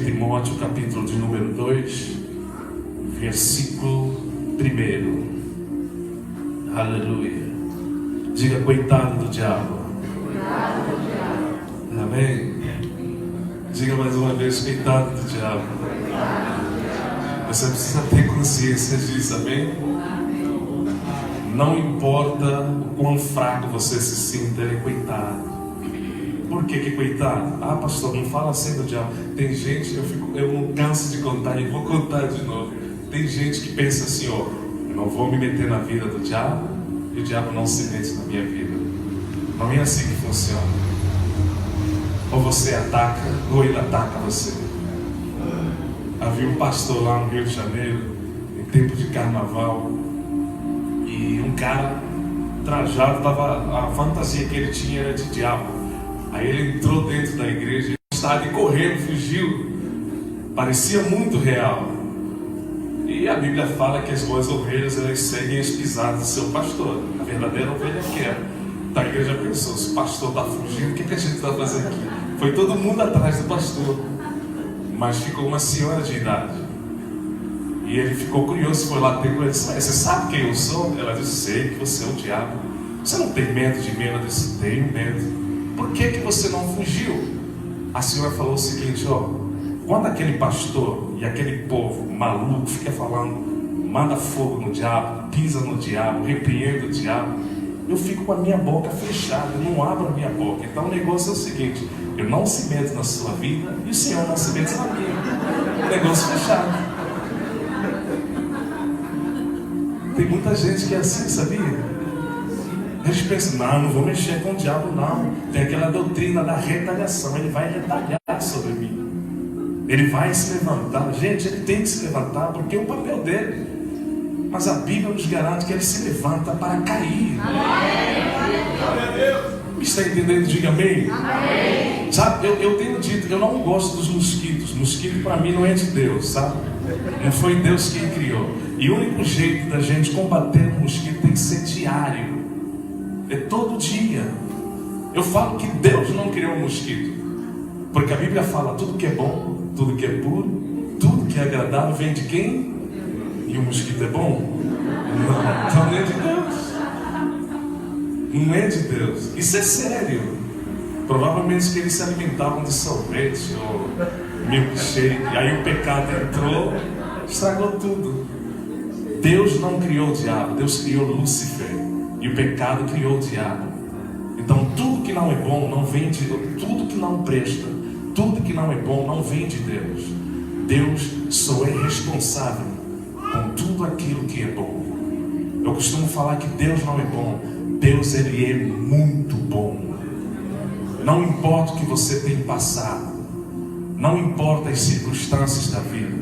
Timóteo, capítulo de número 2, versículo 1. Aleluia. Diga: coitado do diabo. Amém. Diga mais uma vez: coitado do diabo. Você precisa ter consciência disso, amém? Não importa o quão fraco você se sinta, ele é coitado. Por que coitado? Ah, pastor, não fala assim do diabo. Tem gente, eu não canso de contar e vou contar de novo. Tem gente que pensa assim: ó, eu não vou me meter na vida do diabo e o diabo não se mete na minha vida. Não é assim que funciona. Ou você ataca, ou ele ataca você. Havia um pastor lá no Rio de Janeiro, em tempo de carnaval, e um cara trajado, a fantasia que ele tinha era de diabo. Aí ele entrou dentro da igreja e estava correndo, fugiu. Parecia muito real. E a Bíblia fala que as boas ovelhas, elas seguem as pisadas do seu pastor. A verdadeira ovelha quer. Então a igreja pensou: se o pastor está fugindo, o que a gente está fazendo aqui? Foi todo mundo atrás do pastor. Mas ficou uma senhora de idade. E ele ficou curioso, foi lá ter com ele. Você sabe quem eu sou? Ela disse: sei que você é o diabo. Você não tem medo de mim? Ela disse: tenho medo. Por que você não fugiu? A senhora falou o seguinte: ó, quando aquele pastor e aquele povo maluco fica falando, manda fogo no diabo, pisa no diabo, repreende o diabo, eu fico com a minha boca fechada, eu não abro a minha boca. Então o negócio é o seguinte: eu não se meto na sua vida e o Senhor não se mete na minha. Negócio fechado. Tem muita gente que é assim, sabia? Eles pensam: não vou mexer com o diabo, não. Tem aquela doutrina da retaliação. Ele vai retalhar sobre mim. Ele vai se levantar. Gente, ele tem que se levantar porque é o papel dele. Mas a Bíblia nos garante que ele se levanta para cair. Está entendendo? Diga amém. Amém. Sabe, eu tenho dito, eu não gosto dos mosquitos. Mosquito para mim não é de Deus, sabe? Não foi Deus quem criou. E o único jeito da gente combater o mosquito tem que ser diário. É todo dia. Eu falo que Deus não criou um mosquito, porque a Bíblia fala: tudo que é bom, tudo que é puro, tudo que é agradável vem de quem? E o mosquito é bom? Não, então não é de Deus. Não é de Deus. Isso é sério. Provavelmente que eles se alimentavam de sorvete ou milkshake. Aí o pecado entrou, estragou tudo. Deus não criou o diabo, Deus criou Lúcifer. E o pecado criou o diabo. Então tudo que não é bom não vem de Deus. Tudo que não presta, tudo que não é bom não vem de Deus. Deus só é responsável com tudo aquilo que é bom. Eu costumo falar que Deus não é bom. Deus, ele é muito bom. Não importa o que você tem passado, não importa as circunstâncias da vida,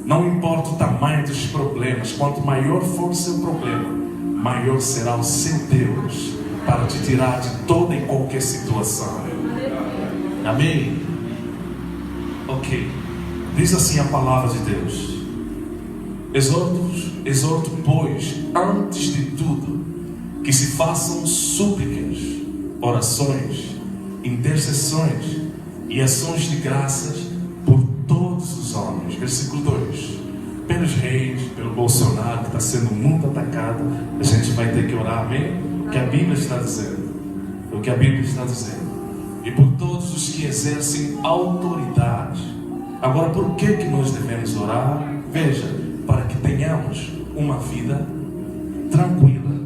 não importa o tamanho dos problemas. Quanto maior for o seu problema, maior será o seu Deus para te tirar de toda e qualquer situação. Amém? Ok. Diz assim a palavra de Deus: exorto, pois, antes de tudo, que se façam súplicas, orações, intercessões e ações de graças por todos os homens. Versículo 2. Pelos reis, pelo Bolsonaro, que está sendo muito atacado, a gente vai ter que orar, amém? O que a Bíblia está dizendo. O que a Bíblia está dizendo. E por todos os que exercem autoridade. Agora, por que nós devemos orar? Veja, para que tenhamos uma vida tranquila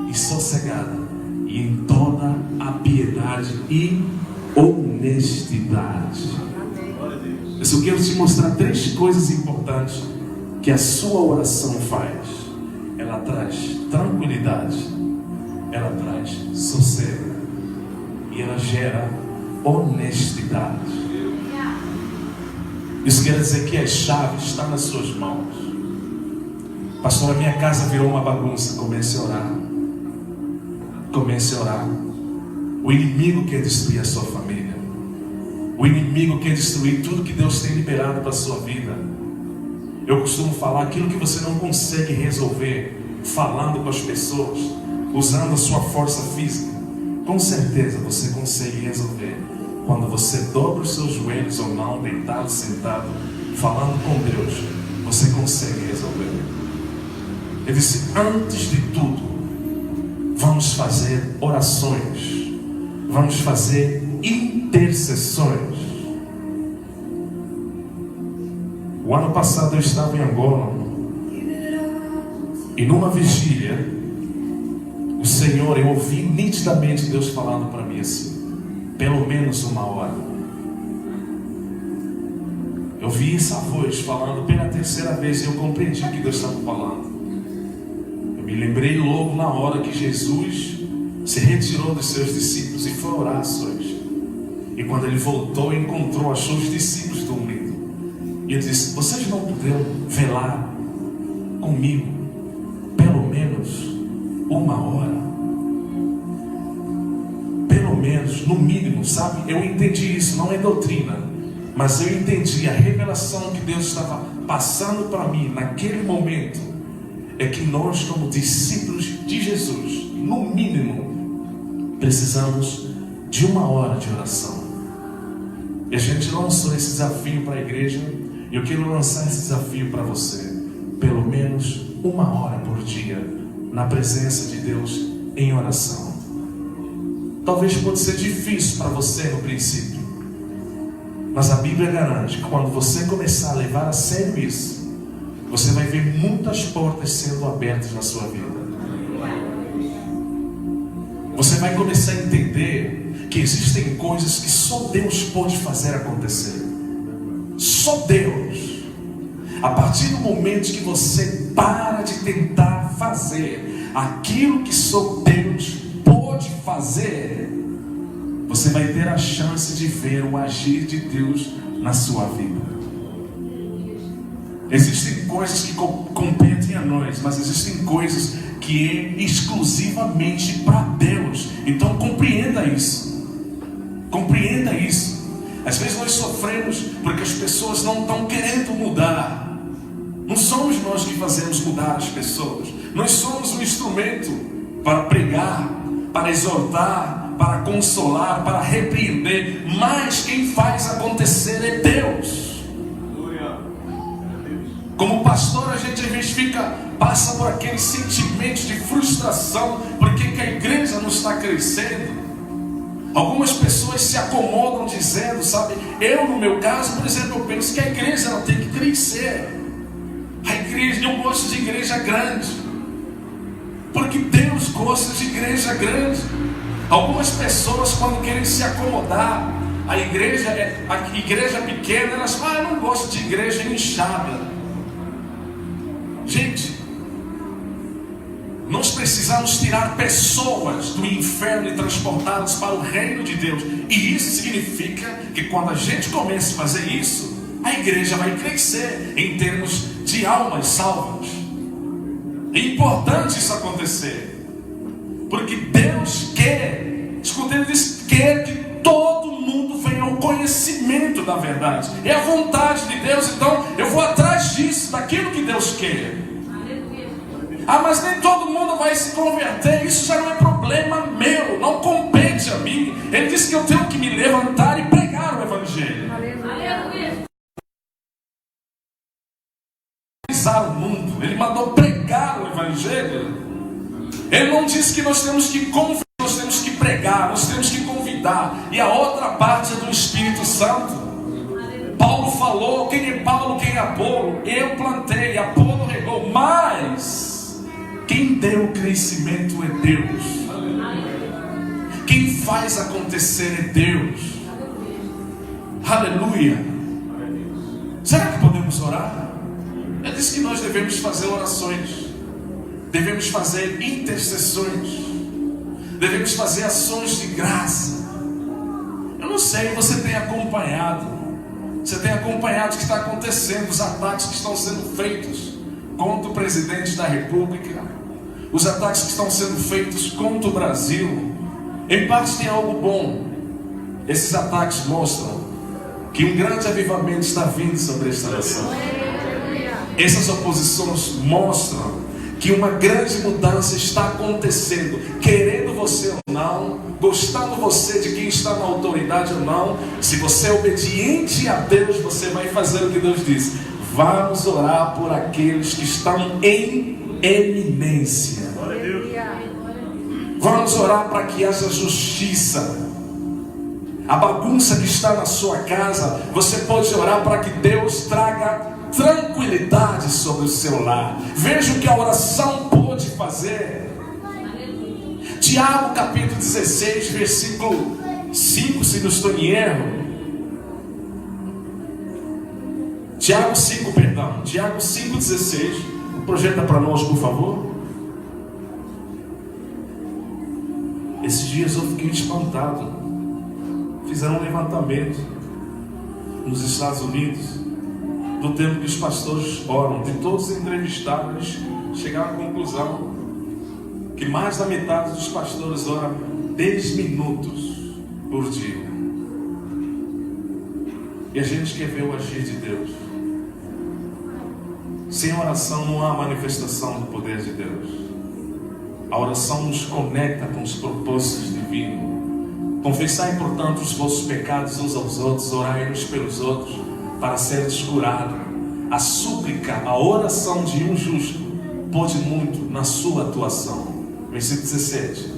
e sossegada, e em toda a piedade e honestidade. Eu só quero te mostrar 3 coisas importantes que a sua oração faz. Ela traz tranquilidade, ela traz sossego e ela gera honestidade. Isso quer dizer que a chave está nas suas mãos. Pastor, a minha casa virou uma bagunça. Comece a orar. Comece a orar. O inimigo quer destruir a sua família. O inimigo quer destruir tudo que Deus tem liberado para a sua vida. Eu costumo falar: aquilo que você não consegue resolver falando com as pessoas, usando a sua força física, com certeza você consegue resolver quando você dobra os seus joelhos ou não, deitado, sentado, falando com Deus, você consegue resolver. Ele disse: antes de tudo, vamos fazer orações, vamos fazer intercessões. O ano passado eu estava em Angola, e numa vigília, o Senhor, eu ouvi nitidamente Deus falando para mim assim, pelo menos 1 hora. Eu vi essa voz falando pela 3ª vez e eu compreendi o que Deus estava falando. Eu me lembrei logo na hora que Jesus se retirou dos seus discípulos e foi orar a sós. E quando ele voltou, encontrou, achou os discípulos dormindo. E ele disse: vocês não puderam velar comigo pelo menos 1 hora? Pelo menos, no mínimo, sabe? Eu entendi isso, não é doutrina, mas eu entendi a revelação que Deus estava passando para mim naquele momento. É que nós, como discípulos de Jesus, no mínimo, precisamos de 1 hora de oração. E a gente lançou esse desafio para a igreja. E eu quero lançar esse desafio para você. Pelo menos 1 hora por dia na presença de Deus em oração. Talvez pode ser difícil para você no princípio, mas a Bíblia garante que quando você começar a levar a sério isso, você vai ver muitas portas sendo abertas na sua vida. Você vai começar a entender que existem coisas que só Deus pode fazer acontecer. Só Deus. A partir do momento que você para de tentar fazer aquilo que só Deus pode fazer, você vai ter a chance de ver o agir de Deus na sua vida. Existem coisas que competem a nós, mas existem coisas que é exclusivamente para Deus. Então compreenda isso. Compreenda isso. Às vezes nós sofremos porque as pessoas não estão querendo mudar. Não somos nós que fazemos mudar as pessoas. Nós somos um instrumento para pregar, para exortar, para consolar, para repreender. Mas quem faz acontecer é Deus. Como pastor, a gente às vezes passa por aqueles sentimentos de frustração porque que a igreja não está crescendo. Algumas pessoas se acomodam dizendo, sabe, eu no meu caso, por exemplo, eu penso que a igreja ela tem que crescer. A igreja, eu gosto de igreja grande, porque Deus gosta de igreja grande. Algumas pessoas, quando querem se acomodar, a igreja pequena, elas falam, eu não gosto de igreja inchada. Gente, nós precisamos tirar pessoas do inferno e transportá-las para o reino de Deus. E isso significa que quando a gente começa a fazer isso, a igreja vai crescer em termos de almas salvas. É importante isso acontecer, porque Deus quer, escuta, Ele diz, quer que todo mundo venha ao conhecimento da verdade. É a vontade de Deus. Então eu vou atrás disso, daquilo que Deus quer. Ah, mas nem todo mundo vai se converter. Isso já não é problema meu, não compete a mim. Ele disse que eu tenho que me levantar e pregar o Evangelho. O mundo, Ele mandou pregar o Evangelho. Ele não disse que nós temos que convidar, nós temos que pregar, nós temos que convidar. E a outra parte é do Espírito Santo. Paulo falou, quem é Paulo, quem é Apolo? Eu plantei, Apolo regou, mas quem deu o crescimento é Deus. Quem faz acontecer é Deus. Aleluia. Será que podemos orar? Ele disse que nós devemos fazer orações, devemos fazer intercessões, devemos fazer ações de graça. Eu não sei, você tem acompanhado o que está acontecendo, os ataques que estão sendo feitos contra o presidente da República, os ataques que estão sendo feitos contra o Brasil. Em parte tem algo bom. Esses ataques mostram que um grande avivamento está vindo sobre esta nação. Essas oposições mostram que uma grande mudança está acontecendo, querendo você ou não, gostando você de quem está na autoridade ou não. Se você é obediente a Deus, você vai fazer o que Deus diz. Vamos orar por aqueles que estão em eminência. Vamos orar para que haja justiça. A bagunça que está na sua casa, você pode orar para que Deus traga tranquilidade sobre o seu lar. Veja o que a oração pode fazer. Tiago capítulo 16, versículo 5, se não estou em erro. Tiago 5:16. Projeta para nós, por favor. Esses dias eu fiquei espantado. Fizeram um levantamento nos Estados Unidos do tempo que os pastores oram. De todos os entrevistados, chegaram à conclusão que mais da metade dos pastores oram 10 minutos por dia. E a gente quer ver o agir de Deus. Sem oração não há manifestação do poder de Deus. A oração nos conecta com os propósitos divinos. Confessai, portanto, os vossos pecados uns aos outros, orai uns pelos outros, para seres curados. A súplica, a oração de um justo, pode muito na sua atuação. Versículo 17.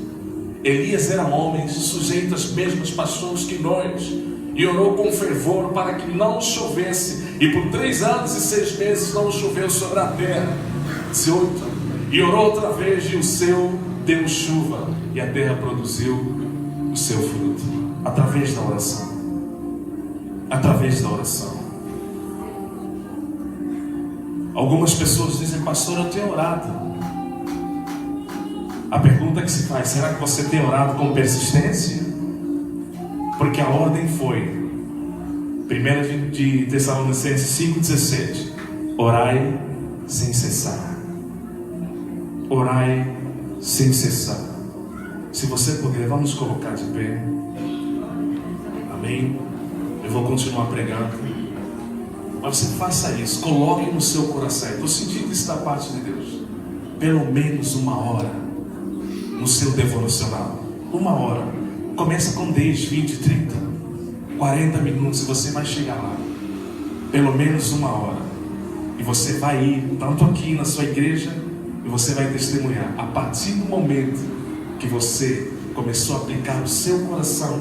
Elias era homem sujeito às mesmas paixões que nós, e orou com fervor para que não chovesse, e por 3 anos e 6 meses não choveu sobre a terra. 18. E orou outra vez, e o céu deu chuva, e a terra produziu o seu fruto. Através da oração. Através da oração. Algumas pessoas dizem: pastor, eu tenho orado. A pergunta que se faz: será que você tem orado com persistência? Porque a ordem foi 1 de Tessalonicenses 5:17: orai sem cessar. Orai sem cessar. Se você puder, vamos colocar de pé. Amém. Eu vou continuar pregando, mas você faça isso. Coloque no seu coração. Estou sentindo isso da parte de Deus. Pelo menos 1 hora no seu devocional. 1 hora. Começa com 10, 20, 30, 40 minutos, e você vai chegar lá. Pelo menos 1 hora. E você vai ir, tanto aqui na sua igreja, e você vai testemunhar. A partir do momento que você começou a aplicar o seu coração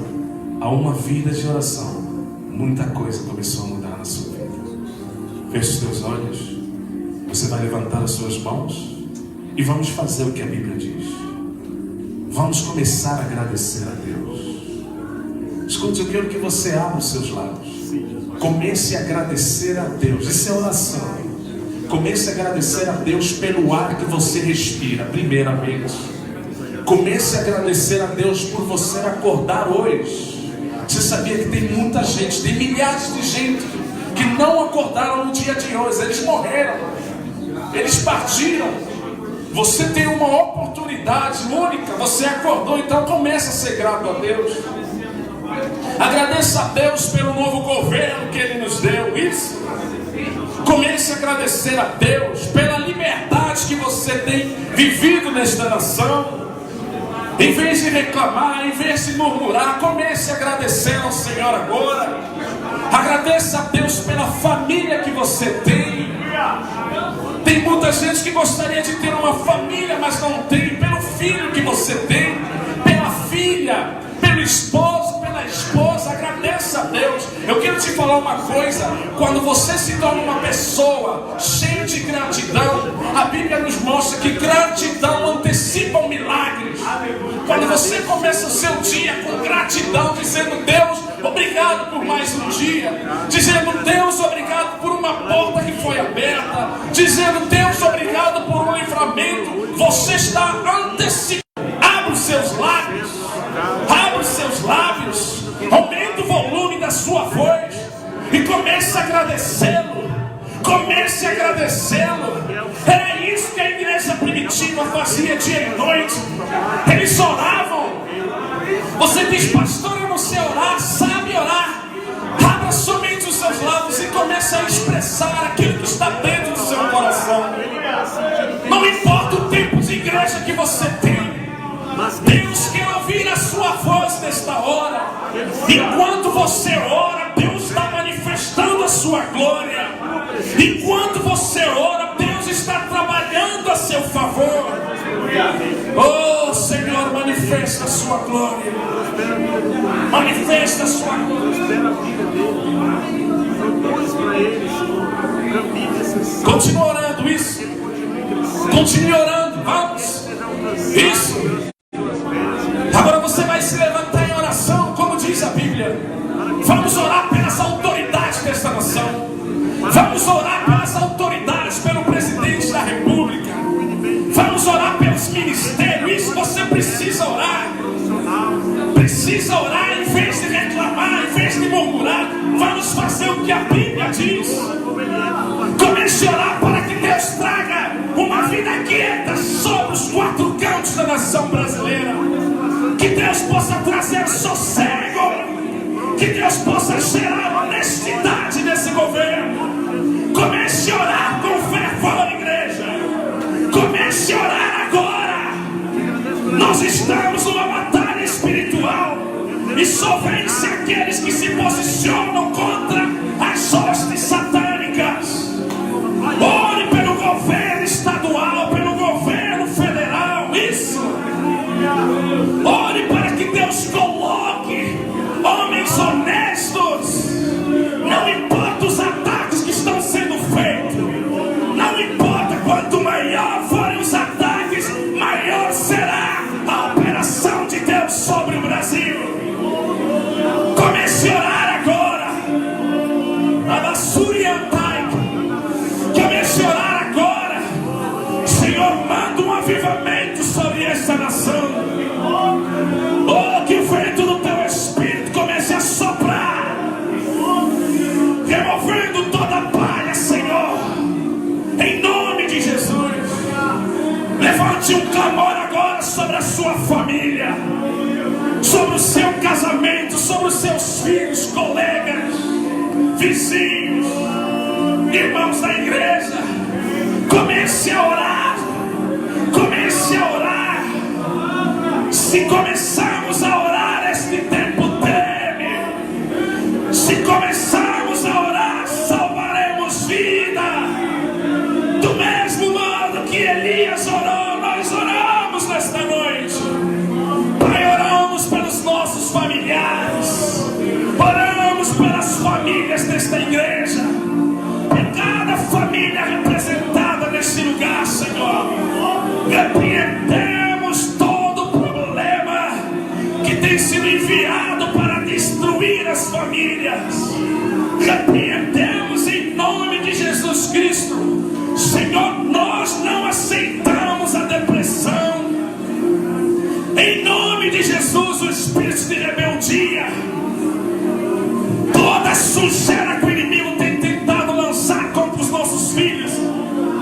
a uma vida de oração, muita coisa começou a mudar na sua vida. Feche os teus olhos. Você vai levantar as suas mãos e vamos fazer o que a Bíblia diz. Vamos começar a agradecer a Deus. Escute, eu quero que você abra os seus lábios. Comece a agradecer a Deus. Isso é oração. Comece a agradecer a Deus pelo ar que você respira, primeiramente. Comece a agradecer a Deus por você acordar hoje. Você sabia que tem muita gente, tem milhares de gente que não acordaram no dia de hoje. Eles morreram, eles partiram. Você tem uma oportunidade única. Você acordou, então comece a ser grato a Deus. Agradeça a Deus pelo novo governo que Ele nos deu. Isso. Comece a agradecer a Deus pela liberdade que você tem vivido nesta nação. Em vez de reclamar, em vez de murmurar, comece a agradecer ao Senhor agora. Agradeça a Deus pela família que você tem. Tem muita gente que gostaria de ter uma família, mas não tem. Pelo filho que você tem, pela filha, pelo esposo, pela esposa, agradeça a Deus. Eu quero te falar uma coisa: quando você se torna uma pessoa cheia de gratidão, a Bíblia nos mostra que gratidão antecipa milagres. Quando você começa o seu dia com gratidão, dizendo: Deus, obrigado por mais um dia, dizendo: Deus, obrigado por uma porta que foi aberta, dizendo: Deus, obrigado por um livramento, você está antecipando. Abra os seus lábios, abra os seus lábios, aumente o volume da sua voz e comece a agradecê-lo. Comece a agradecê-lo. Era isso que a igreja primitiva fazia dia e noite. Eles oravam. Você diz: pastor, eu não sei orar. Sabe orar? Abra somente os seus lábios e comece a expressar aquilo que está dentro do seu coração. Não importa Manifesta a sua glória. Manifesta a sua glória. Espera a vida dele. Propôs para ele, Senhor, caminho necessário. Continua orando isso. Continue orando. Vamos. Isso. Agora você vai se levantar em oração, como diz a Bíblia. Vamos orar pelas autoridades desta nação. Vamos orar pelas autoridades, pelo presidente da República. Vamos orar pelos ministérios. Isso você precisa orar. Precisa orar em vez de reclamar, em vez de murmurar. Vamos fazer o que a Bíblia diz. Comece a orar para que Deus traga uma vida quieta sobre os quatro cantos da nação brasileira. Que Deus possa trazer sossego. Que Deus possa gerar honestidade nesse governo. Comece a orar com fervor, igreja. Comece a orar agora. Nós estamos numa batalha espiritual. E só vence aqueles que se posicionam contra as hostes satânicas. Ore pelo governo estadual, pelo governo federal. Isso. Ore para que Deus coloque homens honestos. Não importa os ataques que estão sendo feitos. Não importa quanto maior forem os ataques, maior será a operação de Deus sobre o Brasil. Comece a orar agora. A Basuriantai. Comece a orar agora. Senhor, manda um avivamento sobre esta nação. Oh, que o vento do teu Espírito comece a soprar, removendo toda a palha, Senhor, em nome de Jesus. Levante um clamor agora sobre a sua família, sobre o seu casamento, sobre os seus filhos, colegas, vizinhos, irmãos da igreja. Comece a orar. Comece a orar. Se começarmos a orar, este tempo treme. Se começarmos a orar, salvaremos vida. Do mesmo modo que Elias orou, nós oramos nesta noite. Pai, oramos pelos nossos familiares. Oramos pelas famílias desta igreja. Por cada família representada neste lugar, Senhor. Repreendemos todo o problema que tem sido enviado para destruir as famílias. Repreendemos em nome de Jesus Cristo. Senhor, nós não aceitamos a depressão. Em nome de Jesus, o espírito de rebeldia, toda a sujeira que o inimigo tem tentado lançar contra os nossos filhos,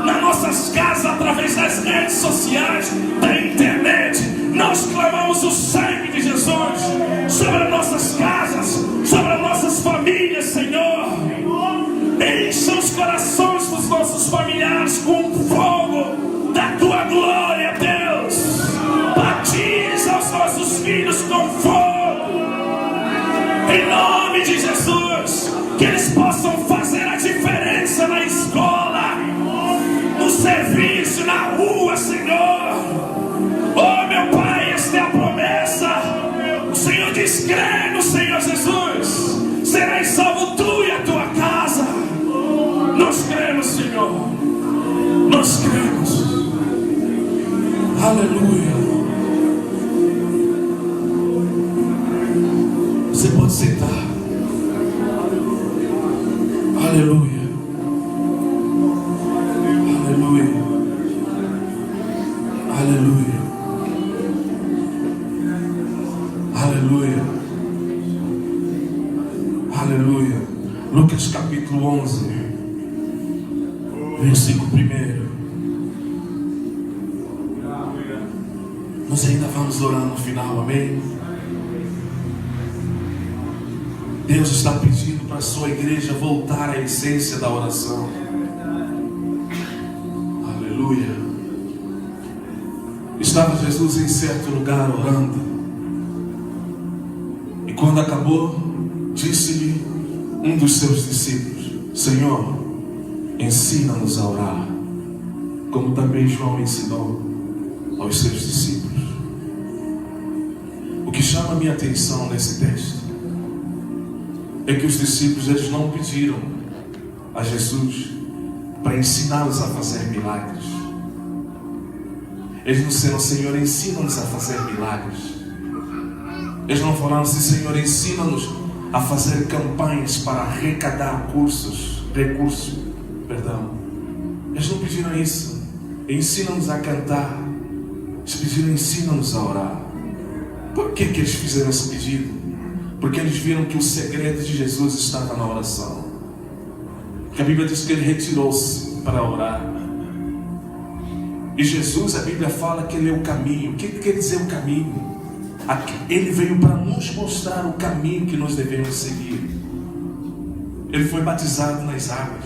nas nossas casas, através das redes sociais, da internet, nós clamamos o sangue de Jesus sobre as nossas casas, sobre as nossas famílias, Senhor. Encha os corações dos nossos familiares com o fogo da tua glória, Deus. Batiza os nossos filhos com fogo, em nome de Jesus. Que eles possam fazer a diferença na escola, no serviço, na rua, Senhor. Oh, meu Pai, esta é a promessa. O Senhor diz: crê no Senhor Jesus, serás salvo tu e a tua casa. Nós cremos, Senhor. Nós cremos. Aleluia. Você pode sentar. Aleluia. Aleluia. Aleluia. Aleluia. Aleluia. Lucas capítulo 11, versículo 1. Nós ainda vamos orar no final, amém? Deus está pedindo para a sua igreja voltar à essência da oração. Aleluia. Estava Jesus em certo lugar orando, e quando acabou, disse-lhe um dos seus discípulos: Senhor, ensina-nos a orar, como também João ensinou aos seus discípulos. que chama a minha atenção nesse texto é que os discípulos, eles não pediram a Jesus para ensiná-los a fazer milagres. Eles não disseram: Senhor, ensina-nos a fazer milagres. Eles não falaram assim: Senhor, ensina-nos a fazer campanhas para arrecadar recursos. Eles não pediram isso. Ensina-nos a cantar. Eles pediram: ensina-nos a orar. Por que eles fizeram esse pedido? Porque eles viram que o segredo de Jesus estava na oração. Que a Bíblia diz que ele retirou-se para orar. E Jesus, a Bíblia fala que ele é o caminho. O que quer dizer o caminho? Ele veio para nos mostrar o caminho que nós devemos seguir. Ele foi batizado nas águas.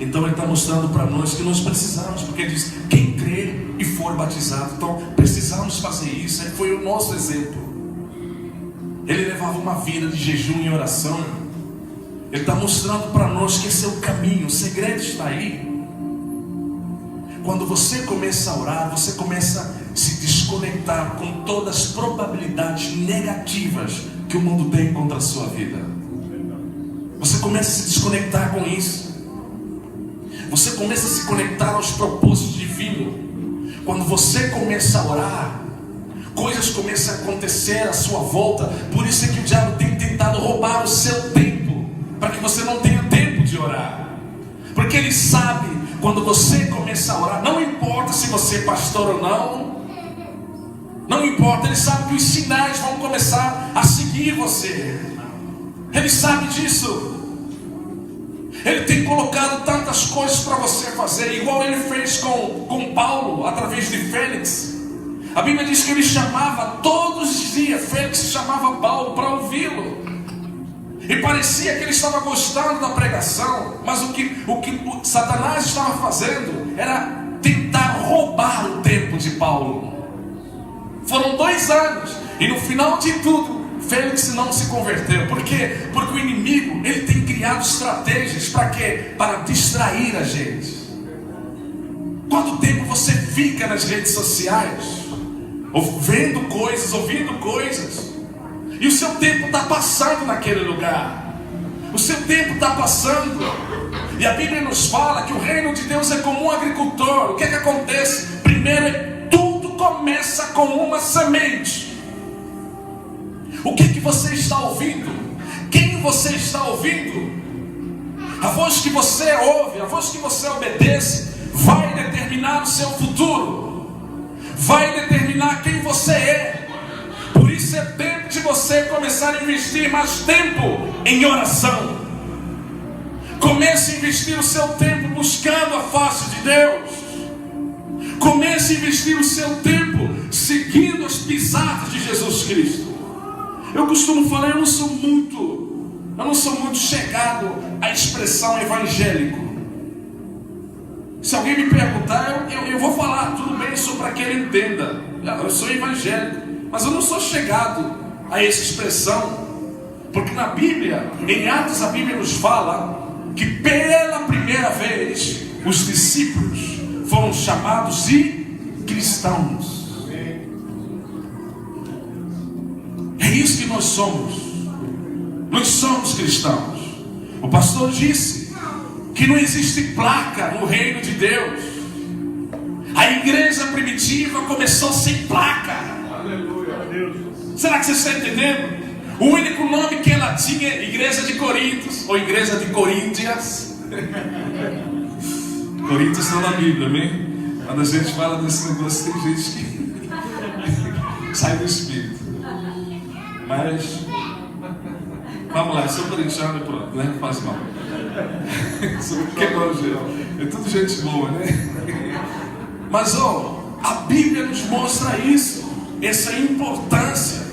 Então ele está mostrando para nós que nós precisamos, porque ele diz: quem crer e for batizado. Então precisamos fazer isso. Ele foi o nosso exemplo. Ele levava uma vida de jejum e oração. Ele está mostrando para nós que esse é o caminho. O segredo está aí. Quando você começa a orar, você começa a se desconectar com todas as probabilidades negativas que o mundo tem contra a sua vida. Você começa a se desconectar com isso. Você começa a se conectar aos propósitos divinos. Quando você começa a orar, coisas começam a acontecer à sua volta. Por isso é que o diabo tem tentado roubar o seu tempo, para que você não tenha tempo de orar. Porque ele sabe, quando você começa a orar, não importa se você é pastor ou não, não importa, ele sabe que os sinais vão começar a seguir você. Ele sabe disso. Ele tem colocado tantas coisas para você fazer, igual ele fez com Paulo, através de Félix. A Bíblia diz que ele chamava todos os dias, Félix chamava Paulo para ouvi-lo. E parecia que ele estava gostando da pregação, mas o que Satanás estava fazendo era tentar roubar o tempo de Paulo. Foram 2 anos, e no final de tudo, Félix não se converteu. Por quê? Porque o inimigo, ele tem criado estratégias para quê? Para distrair a gente. Quanto tempo você fica nas redes sociais, vendo coisas, ouvindo coisas, e o seu tempo está passando naquele lugar. O seu tempo está passando. E a Bíblia nos fala que o reino de Deus é como um agricultor. O que é que acontece? Primeiro, tudo começa com uma semente. O que você está ouvindo? Quem você está ouvindo? A voz que você ouve, a voz que você obedece, vai determinar o seu futuro. Vai determinar quem você é. Por isso é tempo de você começar a investir mais tempo em oração. Comece a investir o seu tempo buscando a face de Deus. Comece a investir o seu tempo seguindo as pisadas de Jesus Cristo. Eu costumo falar, eu não sou muito chegado à expressão evangélico. Se alguém me perguntar, eu vou falar, tudo bem, só para que ele entenda. Eu sou evangélico, mas eu não sou chegado a essa expressão. Porque na Bíblia, em Atos, a Bíblia nos fala que pela primeira vez os discípulos foram chamados de cristãos. É isso que nós somos. Nós somos cristãos. O pastor disse que não existe placa no reino de Deus. A igreja primitiva começou sem placa. Aleluia, Deus. Será que você está entendendo? O único nome que ela tinha é Igreja de Corintos, ou Igreja de Coríntias. Coríntios estão na Bíblia, amém? Quando a gente fala desse negócio, tem gente que sai do Espírito. Mas vamos lá, sou corintiano e pronto, né? Não faz mal. Quebrou o gelo. É tudo gente boa, né? Mas a Bíblia nos mostra isso, essa importância.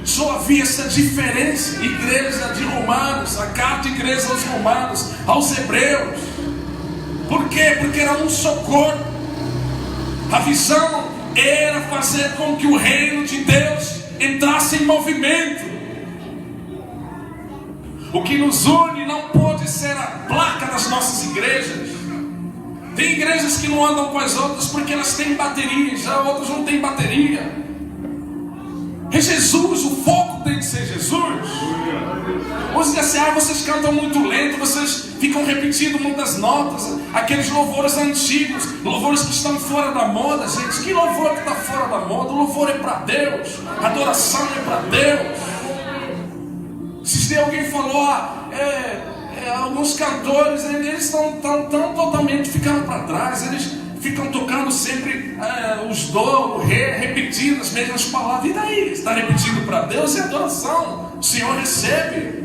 Só havia essa diferença. Igreja de Romanos, a carta de igreja aos Romanos, aos Hebreus. Por quê? Porque era um só corpo. A visão era fazer com que o reino de Deus entrasse em movimento. O que nos une não pode ser a placa das nossas igrejas. Tem igrejas que não andam com as outras porque elas têm bateria, já outras não têm bateria. É Jesus, o foco tem que ser Jesus. Você diz assim, vocês cantam muito lento, vocês ficam repetindo muitas notas, aqueles louvores antigos, louvores que estão fora da moda. Gente, que louvor que está fora da moda? O louvor é para Deus, a adoração é para Deus. Se alguém falou, alguns cantores, eles estão totalmente ficando para trás, eles ficam tocando sempre os do, o ré, repetindo as mesmas palavras. E daí? Está repetindo para Deus, é adoração. O Senhor recebe.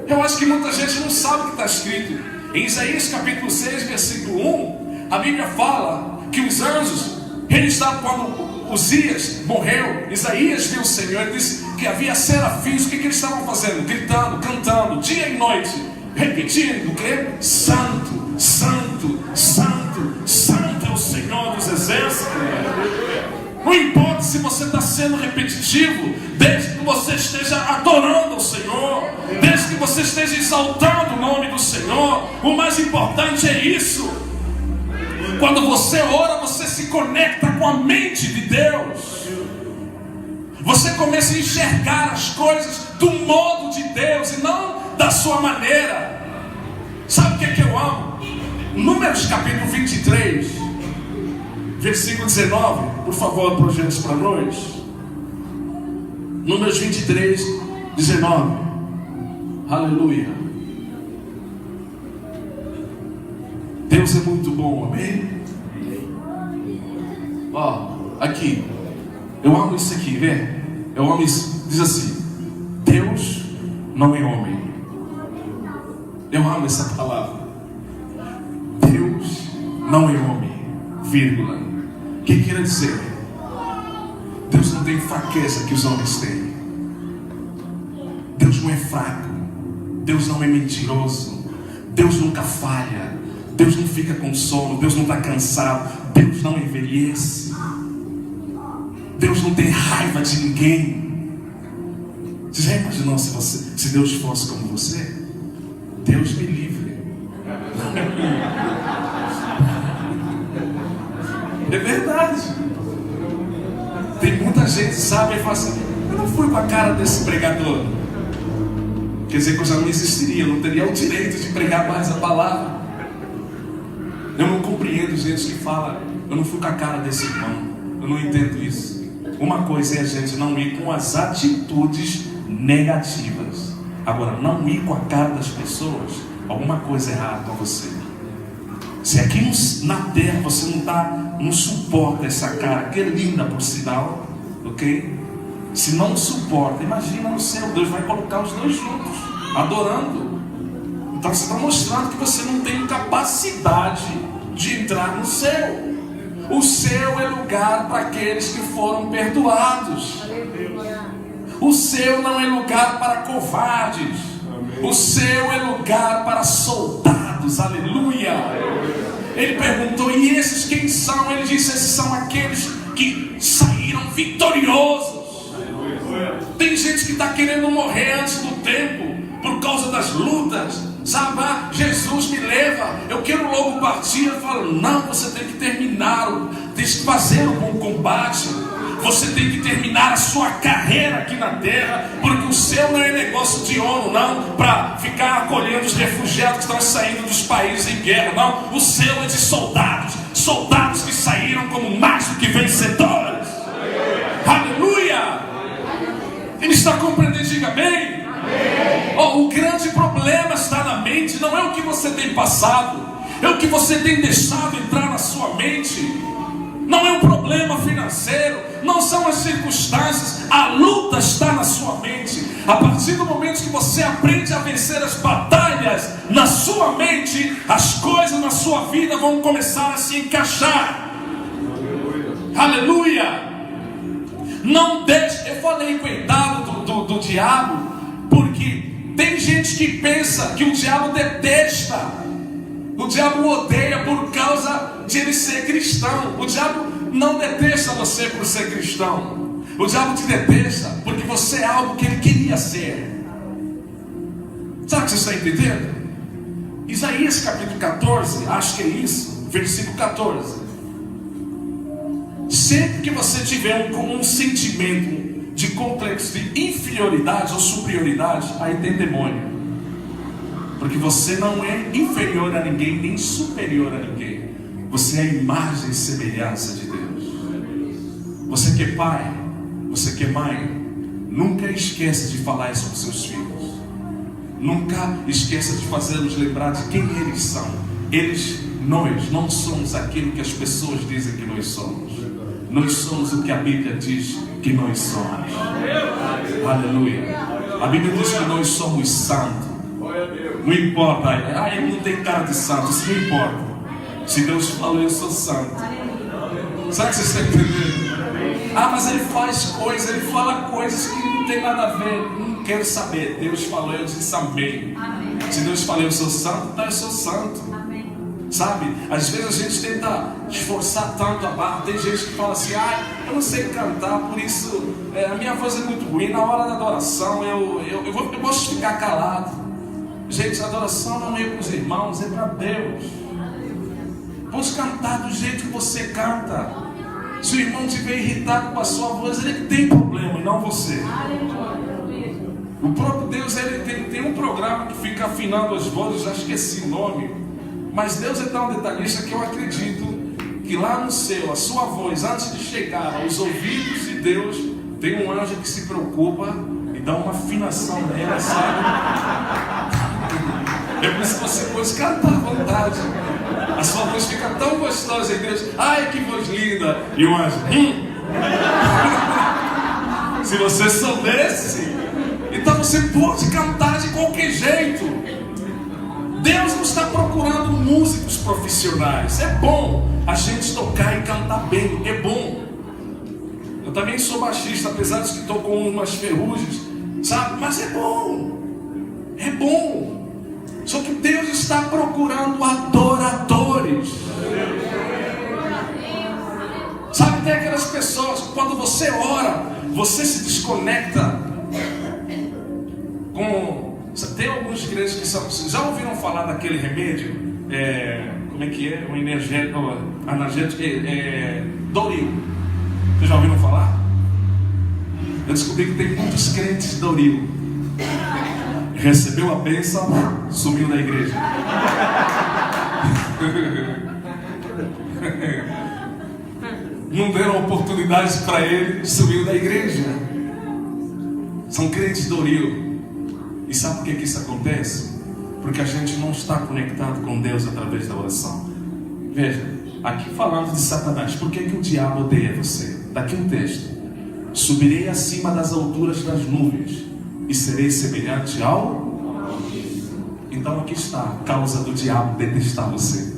Eu acho que muita gente não sabe o que está escrito. Em Isaías capítulo 6, versículo 1, a Bíblia fala que os anjos, quando Uzias morreu, Isaías viu o Senhor, ele disse que havia serafins. O que eles estavam fazendo? Gritando, cantando, dia e noite, repetindo o quê? Santo, Santo, Santo, Santo é o Senhor dos exércitos. Não importa se você está sendo repetitivo, desde que você esteja adorando o Senhor, desde que você esteja exaltando o nome do Senhor. O mais importante é isso. Quando você ora, você se conecta com a mente de Deus. Você começa a enxergar as coisas do modo de Deus e não da sua maneira. Sabe o que eu amo? Números capítulo 23, versículo 19. Por favor, projete para nós. Números 23, 19. Aleluia. Deus é muito bom, amém? Aqui. Eu amo isso aqui, vê? Eu amo isso. Diz assim: Deus não é homem. Eu amo essa palavra. Deus não é homem, vírgula. O que quer dizer? Deus não tem fraqueza que os homens têm. Deus não é fraco. Deus não é mentiroso. Deus nunca falha. Deus não fica com sono. Deus não está cansado. Deus não envelhece. Deus não tem raiva de ninguém. Você já imaginou se Deus fosse como você? Deus me livre. É verdade. Tem muita gente, sabe, e fala assim: eu não fui com a cara desse pregador. Quer dizer que eu já não existiria, eu não teria o direito de pregar mais a palavra. Eu não compreendo gente que fala: eu não fui com a cara desse irmão. Eu não entendo isso. Uma coisa é a gente não ir com as atitudes negativas. Agora, não ir com a cara das pessoas, alguma coisa errada com você. Se aqui na terra você não suporta essa cara, que é linda por sinal, ok? Se não suporta, imagina no céu, Deus vai colocar os dois juntos, adorando. Então você está mostrando que você não tem capacidade de entrar no céu. O céu é lugar para aqueles que foram perdoados. O céu não é lugar para covardes. O céu é lugar para soldados. Aleluia. Ele perguntou: e esses quem são? Ele disse: esses são aqueles que saíram vitoriosos. Tem gente que está querendo morrer antes do tempo por causa das lutas. Sabe, Jesus me leva, eu quero logo partir. Eu falo: não, você tem que terminar, tem que fazer um bom combate. Você tem que terminar a sua carreira aqui na terra, porque o céu não é negócio de ONU, não, para ficar acolhendo os refugiados que estão saindo dos países em guerra, não. O céu é de soldados, soldados que saíram como mais do que vencedores. Aleluia! Ele está compreendendo? Diga bem. O grande problema está na mente, não é o que você tem passado, é o que você tem deixado entrar na sua mente. Não é um problema financeiro, não são as circunstâncias, a luta está na sua mente. A partir do momento que você aprende a vencer as batalhas na sua mente, as coisas na sua vida vão começar a se encaixar. Aleluia! Não deixe, eu falei cuidado do diabo, porque tem gente que pensa que o diabo detesta, o diabo odeia por causa de ele ser cristão. O diabo não detesta você por ser cristão. O diabo te detesta porque você é algo que ele queria ser. Sabe o que você está entendendo? Isaías capítulo 14, acho que é isso, versículo 14. Sempre que você tiver um sentimento de complexo de inferioridade ou superioridade, aí tem demônio. Porque você não é inferior a ninguém, nem superior a ninguém. Você é a imagem e semelhança de Deus. Você que é pai, você que é mãe, nunca esqueça de falar isso para os seus filhos. Nunca esqueça de fazê-los lembrar de quem eles são. Nós não somos aquilo que as pessoas dizem que nós somos. Nós somos o que a Bíblia diz que nós somos. Aleluia. A Bíblia diz que nós somos santos. Não importa, ele não tem cara de santo, isso não importa. Se Deus falou, eu sou santo. Sabe o que você está entendendo? Mas ele faz coisas, ele fala coisas que não tem nada a ver. Não quero saber. Deus falou, eu disse amém. Se Deus falou, eu sou santo, então eu sou santo. Sabe? Às vezes a gente tenta esforçar tanto a barra. Tem gente que fala assim, eu não sei cantar, por isso a minha voz é muito ruim. Na hora da adoração eu gosto de ficar calado. Gente, a adoração não é para os irmãos, é para Deus. Vamos cantar do jeito que você canta. Se o irmão estiver irritado com a sua voz, ele tem problema e não você. O próprio Deus, ele tem um programa que fica afinando as vozes, já esqueci o nome. Mas Deus é tão detalhista que eu acredito que lá no céu, a sua voz, antes de chegar aos ouvidos de Deus, tem um anjo que se preocupa e dá uma afinação nela, sabe? É por isso que você pode cantar à vontade. A sua voz fica tão gostosa em Deus. Ai, que voz linda! E o anjo, Se você soubesse. Então você pode cantar de qualquer jeito. Deus não está procurando músicos profissionais. É bom a gente tocar e cantar bem. É bom. Eu também sou baixista, apesar de que estou com umas ferrugens, sabe? Mas é bom. É bom. Só que Deus está procurando adoradores. Sabe, tem aquelas pessoas que quando você ora, você se desconecta com... Tem alguns crentes que são... Já ouviram falar daquele remédio? Como é que é? O energético, Doril. Vocês já ouviram falar? Eu descobri que tem muitos crentes Doril. Recebeu a bênção, sumiu da igreja. Não deram oportunidades para ele, sumiu da igreja. São crentes Doril. E sabe por que isso acontece? Porque a gente não está conectado com Deus através da oração. Veja, aqui falando de Satanás, por que o diabo odeia você? Daqui um texto. Subirei acima das alturas das nuvens e serei semelhante ao... Então aqui está a causa do diabo detestar você.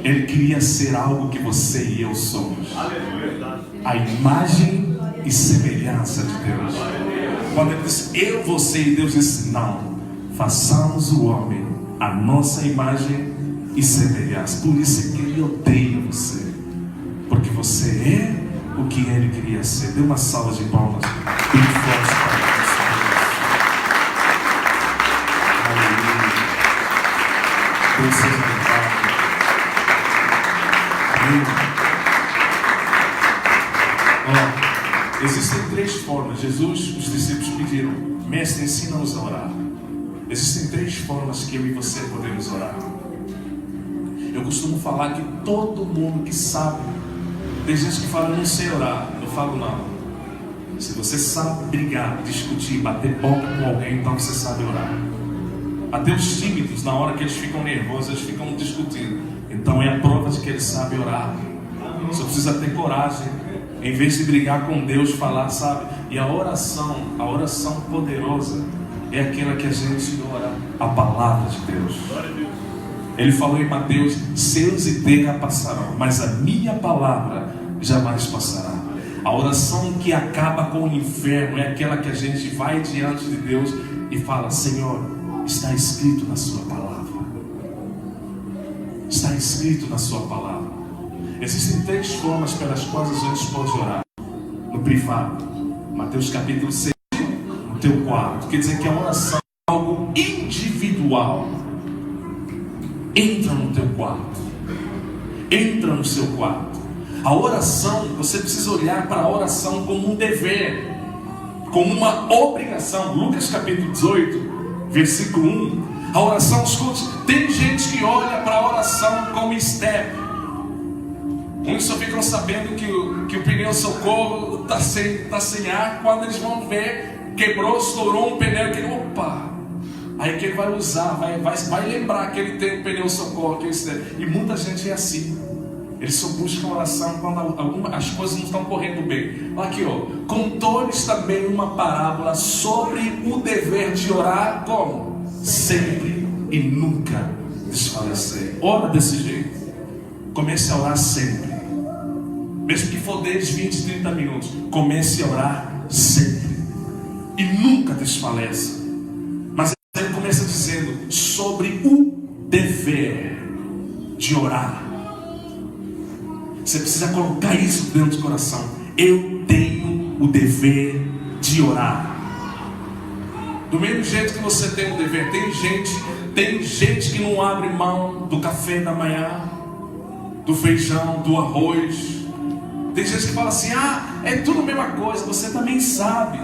Ele queria ser algo que você e eu somos. A imagem e semelhança de Deus. Quando ele disse, eu, você, e Deus disse, não. Façamos o homem a nossa imagem e semelhança. Por isso é que ele odeia você. Porque você é o que ele queria ser. Dê uma salva de palmas bem forte para Deus. Aleluia. Deus seja louvado. Amém. Existem 3 formas. Jesus, os discípulos pediram, mestre, ensina-nos a orar. Existem 3 formas que eu e você podemos orar. Eu costumo falar que todo mundo que sabe, tem gente que fala, não sei orar. Eu falo, não. Se você sabe brigar, discutir, bater boca com alguém, então você sabe orar. Até os tímidos, na hora que eles ficam nervosos, eles ficam discutindo. Então é a prova de que eles sabem orar. Só precisa ter coragem. Em vez de brigar com Deus, falar, sabe? E a oração poderosa é aquela que a gente ora a palavra de Deus. Ele falou em Mateus, céus e terra passarão, mas a minha palavra jamais passará. A oração que acaba com o inferno é aquela que a gente vai diante de Deus e fala, Senhor, está escrito na sua palavra. Está escrito na sua palavra. Existem 3 formas pelas quais a gente pode orar. No privado, Mateus capítulo 6, no teu quarto. Quer dizer que a oração é algo individual. Entra no teu quarto. Entra no seu quarto. A oração, você precisa olhar para a oração como um dever, como uma obrigação. Lucas capítulo 18, versículo 1. A oração, escute, tem gente que olha para a oração como step. Uns só ficam sabendo que o pneu socorro está sem ar quando eles vão ver, quebrou, estourou um pneu, que opa! Aí que ele vai usar, vai lembrar que ele tem um pneu socorro, que e muita gente é assim. Eles só buscam oração quando as coisas não estão correndo bem. Aqui, contou-lhes também uma parábola sobre o dever de orar como? Sempre e nunca desfalecer. Ora desse jeito. Comece a orar sempre. Mesmo que for 10, 20, 30 minutos. Comece a orar sempre. E nunca desfaleça. Mas ele começa dizendo sobre o dever de orar. Você precisa colocar isso dentro do coração. Eu tenho o dever de orar. Do mesmo jeito que você tem o dever, tem gente que não abre mão do café da manhã, do feijão, do arroz. Tem gente que fala assim, é tudo a mesma coisa. Você também sabe.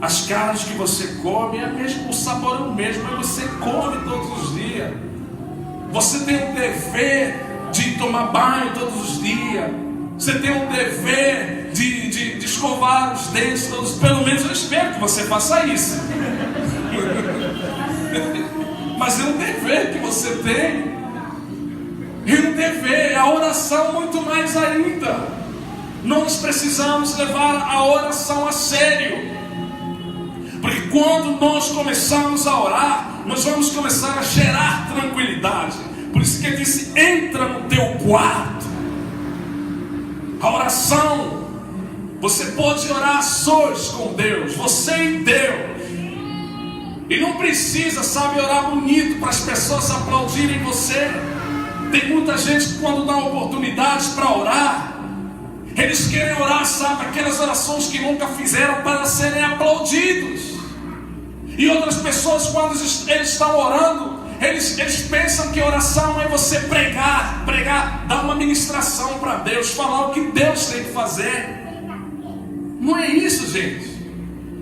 As carnes que você come é mesmo, o sabor é o mesmo, mas você come todos os dias. Você tem o dever de tomar banho todos os dias. Você tem o dever de escovar os dentes todos. Pelo menos eu espero que você faça isso. Mas é um dever que você tem. E um dever, a oração muito mais ainda. Nós precisamos levar a oração a sério. Porque quando nós começamos a orar, nós vamos começar a gerar tranquilidade. Por isso que ele disse, entra no teu quarto. A oração, você pode orar a sós com Deus, você e Deus. E não precisa, orar bonito para as pessoas aplaudirem você. Tem muita gente que quando dá oportunidades para orar, eles querem orar, aquelas orações que nunca fizeram para serem aplaudidos. E outras pessoas, quando eles estão orando, eles pensam que oração é você pregar, dar uma ministração para Deus, falar o que Deus tem que fazer. Não é isso, gente.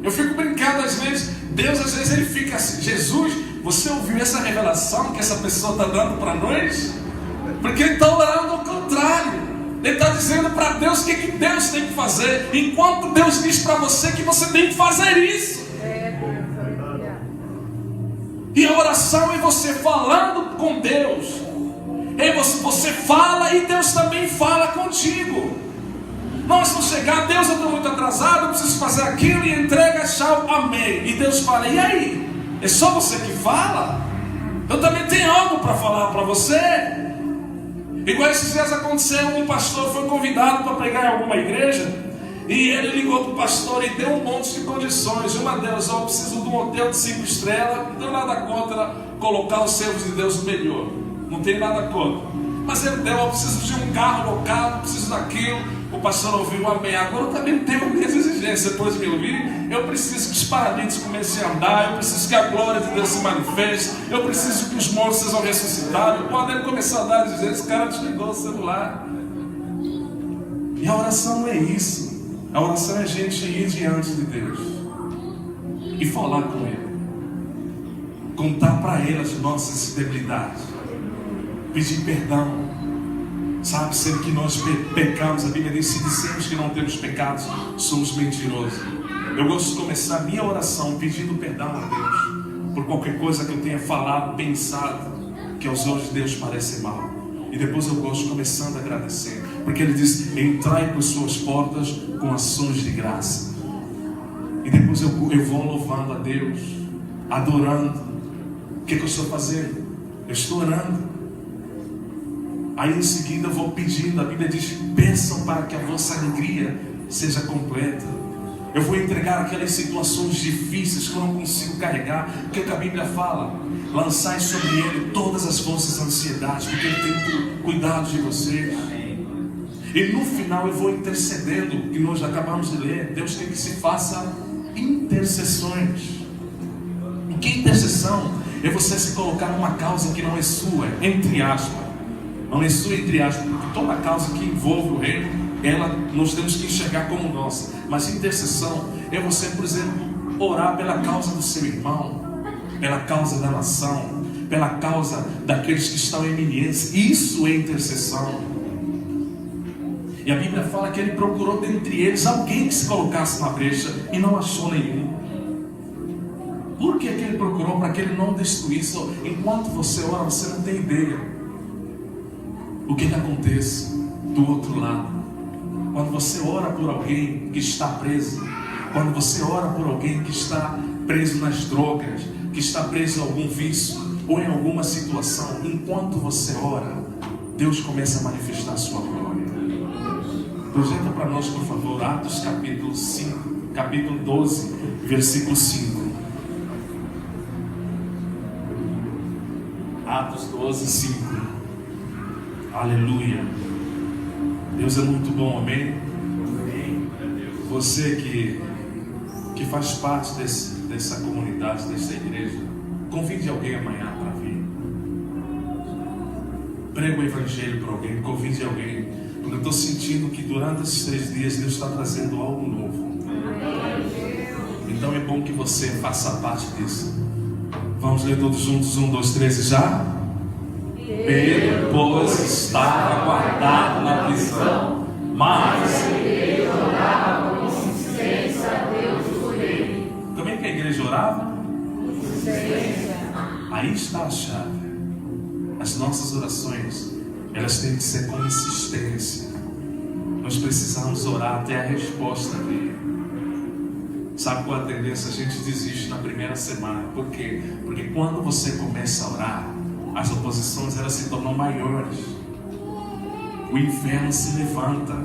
Eu fico brincando às vezes. Deus às vezes ele fica assim, Jesus, você ouviu essa revelação que essa pessoa está dando para nós? Porque ele está orando ao contrário. Ele está dizendo para Deus o que Deus tem que fazer, enquanto Deus diz para você que você tem que fazer isso. E a oração é você falando com Deus. Você fala e Deus também fala contigo. Nós vamos chegar, Deus, eu estou muito atrasado, eu preciso fazer aquilo, e entrega, tchau, amém. E Deus fala, e aí? É só você que fala? Eu também tenho algo para falar para você. Igual esses dias aconteceu, um pastor foi convidado para pregar em alguma igreja. E ele ligou para o pastor e deu um monte de condições. Uma delas, eu preciso de um hotel de 5 estrelas. Não tenho nada contra colocar os servos de Deus no melhor. Não tenho nada contra. Mas ele deu, eu preciso de um carro local, preciso daquilo. O pastor ouviu, amém. Agora eu também tenho a mesma exigência. Depois de me ouvir, eu preciso que os paralíticos comecem a andar. Eu preciso que a glória de Deus se manifeste. Eu preciso que os mortos sejam ressuscitados. Quando ele começou a dar as exigências, o cara desligou o celular. E a oração não é isso. A oração é a gente ir diante de Deus e falar com Ele, contar para Ele as nossas debilidades, pedir perdão, sendo que nós pecamos. A Bíblia diz, se dissemos que não temos pecados, somos mentirosos. Eu gosto de começar a minha oração pedindo perdão a Deus por qualquer coisa que eu tenha falado, pensado, que aos olhos de Deus parece mal. E depois eu gosto começando a agradecer. Porque ele diz, entrai por suas portas com ações de graça. E depois eu vou louvando a Deus, adorando. O que eu estou fazendo? Eu estou orando. Aí em seguida eu vou pedindo. A Bíblia diz, peçam para que a vossa alegria seja completa. Eu vou entregar aquelas situações difíceis que eu não consigo carregar. O que a Bíblia fala? Lançai sobre Ele todas as vossas ansiedades, porque Ele tem cuidado de vocês. E no final eu vou intercedendo, que nós acabamos de ler. Deus tem que se faça intercessões. O que é intercessão? É você se colocar numa causa que não é sua, entre aspas. Não é sua, entre aspas. toda causa que envolve o reino, nós temos que enxergar como nossa. Mas intercessão é você, por exemplo, orar pela causa do seu irmão, pela causa da nação, pela causa daqueles que estão em eminência. Isso é intercessão. E a Bíblia fala que ele procurou dentre eles alguém que se colocasse na brecha e não achou nenhum. Por que ele procurou? Para que ele não destruísse. Enquanto você ora, você não tem ideia o que acontece do outro lado. Quando você ora por alguém que está preso, quando você ora por alguém que está preso nas drogas, que está preso em algum vício ou em alguma situação, enquanto você ora, Deus começa a manifestar a sua glória. Projeta para nós, por favor, Atos capítulo 12, versículo 5. Atos 12, 5. Aleluia. Deus é muito bom, amém? Você que faz parte dessa comunidade, dessa igreja, convide alguém amanhã para vir. Prega o evangelho para alguém, convide alguém. Porque eu estou sentindo que durante esses 3 dias Deus está trazendo algo novo. Então é bom que você faça parte disso. Vamos ler todos juntos, 1, 2, 3 e já? Pedro, pois, estava guardado na prisão, mas a igreja orava com insistência a Deus por ele. Como é que a igreja orava? Insistência. Aí está a chave. As nossas orações, elas têm que ser com insistência. Nós precisamos orar até a resposta vir. Sabe qual a tendência? A gente desiste na primeira semana. Por quê? Porque quando você começa a orar, as oposições elas se tornam maiores. O inferno se levanta.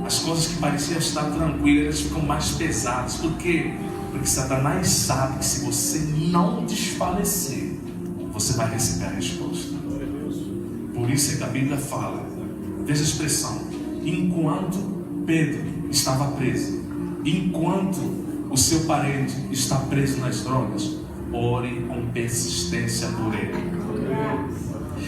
As coisas que pareciam estar tranquilas, elas ficam mais pesadas. Por quê? Porque Satanás sabe que se você não desfalecer, você vai receber a resposta. Por isso é que a Bíblia fala, veja a expressão, enquanto Pedro estava preso, enquanto o seu parente está preso nas drogas, ore com persistência por ele.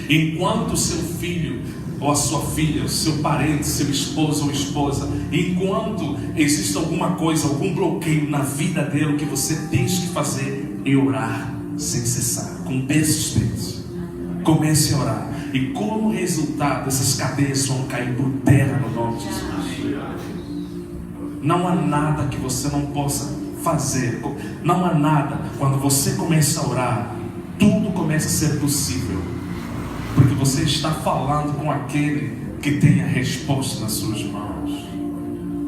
Enquanto o seu filho ou a sua filha, o seu parente, seu esposo ou esposa, enquanto existe alguma coisa, algum bloqueio na vida dele, o que você tem que fazer é orar sem cessar, com persistência. Comece a orar. E como resultado, essas cadeias vão cair por terra no nome de Jesus. Não há nada que você não possa fazer. Não há nada. Quando você começa a orar, tudo começa a ser possível. Porque você está falando com aquele que tem a resposta nas suas mãos.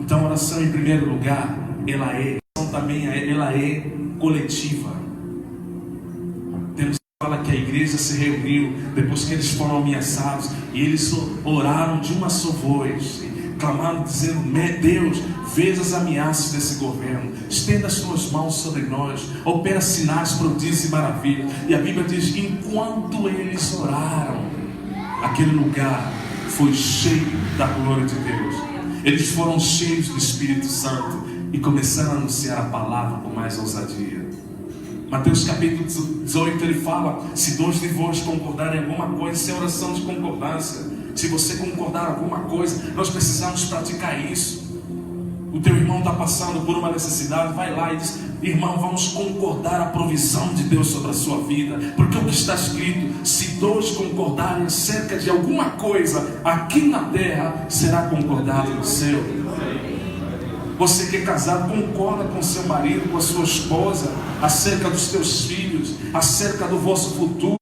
Então a oração, em primeiro lugar, ela é coletiva. Fala que a igreja se reuniu depois que eles foram ameaçados e eles oraram de uma só voz, clamando, dizendo: Deus, veja as ameaças desse governo, estenda as tuas mãos sobre nós, opera sinais, prodígios e maravilhas. E a Bíblia diz: enquanto eles oraram, aquele lugar foi cheio da glória de Deus. Eles foram cheios do Espírito Santo e começaram a anunciar a palavra com mais ousadia. Mateus capítulo 18, ele fala: se 2 de vós concordarem em alguma coisa, isso é oração de concordância. Se você concordar em alguma coisa, nós precisamos praticar isso. O teu irmão está passando por uma necessidade, vai lá e diz: irmão, vamos concordar a provisão de Deus sobre a sua vida. Porque o que está escrito: se 2 concordarem acerca de alguma coisa aqui na terra, será concordado no céu. Você que é casado, concorda com seu marido, com a sua esposa, acerca dos teus filhos, acerca do vosso futuro.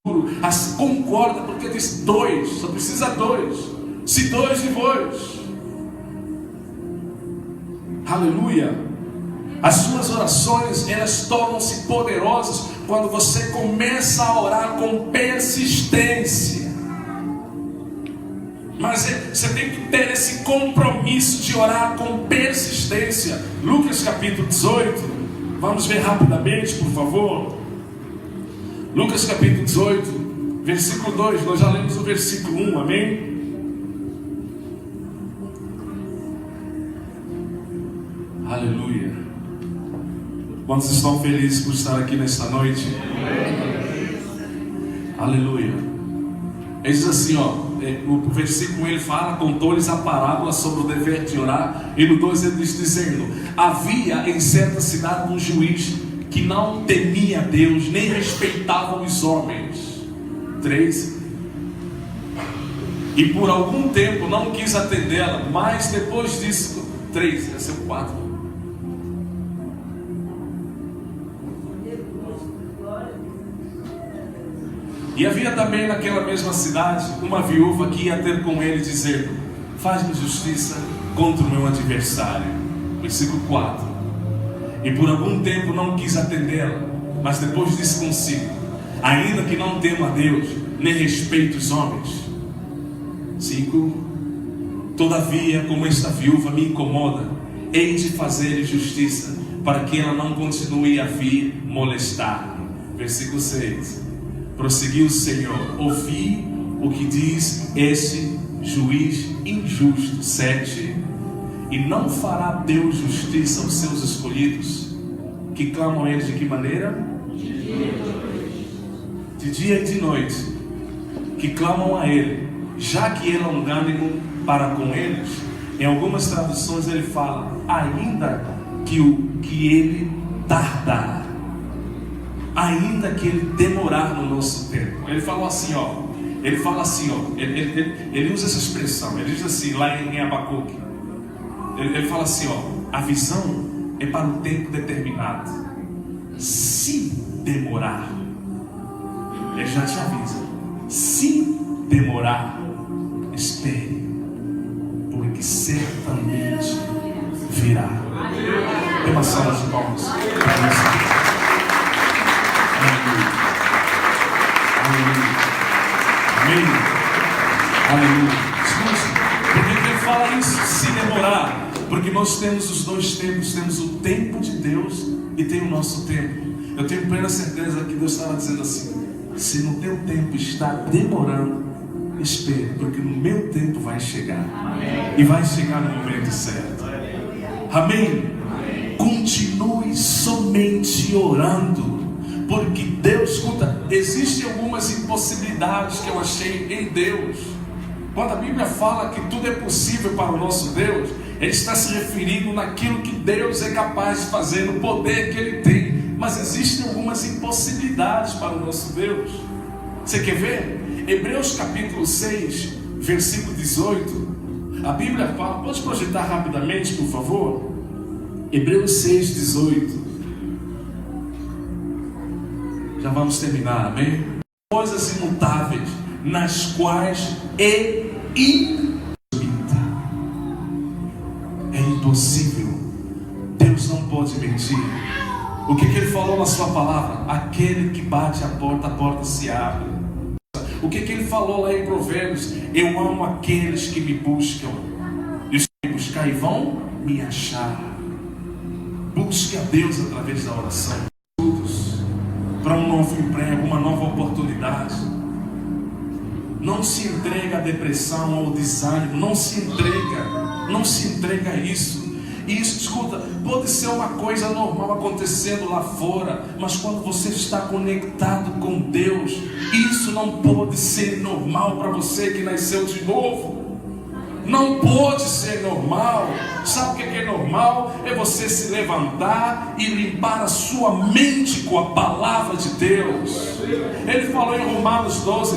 Concorda, porque diz 2, só precisa 2. Se 2 de vós. Aleluia. As suas orações, elas tornam-se poderosas quando você começa a orar com persistência. Mas você tem que ter esse compromisso de orar com persistência. Lucas capítulo 18. Vamos ver rapidamente, por favor. Lucas capítulo 18, versículo 2. Nós já lemos o versículo 1, amém? Aleluia. Quantos estão felizes por estar aqui nesta noite? Aleluia. Ele diz assim, ó: o versículo ele fala, contou-lhes a parábola sobre o dever de orar, e no 2 ele diz dizendo: havia em certa cidade um juiz que não temia Deus, nem respeitava os homens. 3. E por algum tempo não quis atendê-la, mas depois disso, 3, esse é o 4. E havia também naquela mesma cidade uma viúva que ia ter com ele, dizendo: faz-me justiça contra o meu adversário. Versículo 4. E por algum tempo não quis atendê-la, mas depois disse consigo: ainda que não temo a Deus, nem respeito os homens. 5. Todavia, como esta viúva me incomoda, hei de fazer justiça, para que ela não continue a vir molestar. Versículo 6. Prosseguiu o Senhor: ouvi o que diz este juiz injusto. 7. E não fará Deus justiça aos seus escolhidos, que clamam a Ele de que maneira? De dia e de noite, que clamam a Ele, já que Ele é longânimo para com eles. Em algumas traduções ele fala: ainda que Ele tardar, ainda que Ele demorar no nosso tempo. Ele falou assim, ele usa essa expressão, ele diz assim lá em Abacuque, ele fala assim, a visão é para um tempo determinado. Se demorar, ele já te avisa, se demorar, espere, porque certamente virá. Tem uma salva de palmas para isso. Amém. Aleluia. Escute, por que ele fala isso? Se demorar. Porque nós temos os dois tempos. Temos o tempo de Deus e tem o nosso tempo. Eu tenho plena certeza que Deus estava dizendo assim: se no teu tempo está demorando, espere, porque no meu tempo vai chegar. Amém. E vai chegar no momento certo. Amém. Continue somente orando, porque Deus, escuta, existem algumas impossibilidades que eu achei em Deus. Quando a Bíblia fala que tudo é possível para o nosso Deus, Ele está se referindo naquilo que Deus é capaz de fazer, no poder que Ele tem. Mas existem algumas impossibilidades para o nosso Deus. Você quer ver? Hebreus capítulo 6, versículo 18. A Bíblia fala, pode projetar rapidamente, por favor? Hebreus 6, 18. Já vamos terminar, amém? Coisas imutáveis, nas quais é impossível. Deus não pode mentir. O que Ele falou na sua palavra? Aquele que bate a porta se abre. O que Ele falou lá em Provérbios? Eu amo aqueles que me buscam, e os que me buscar e vão me achar. Busque a Deus através da oração. Para um novo emprego, uma nova oportunidade. Não se entrega à depressão ou ao desânimo. Não se entrega a isso. Isso, escuta, pode ser uma coisa normal acontecendo lá fora, mas quando você está conectado com Deus, isso não pode ser normal para você que nasceu de novo. Não pode ser normal. Sabe o que é normal? É você se levantar e limpar a sua mente com a palavra de Deus. Ele falou em Romanos 12: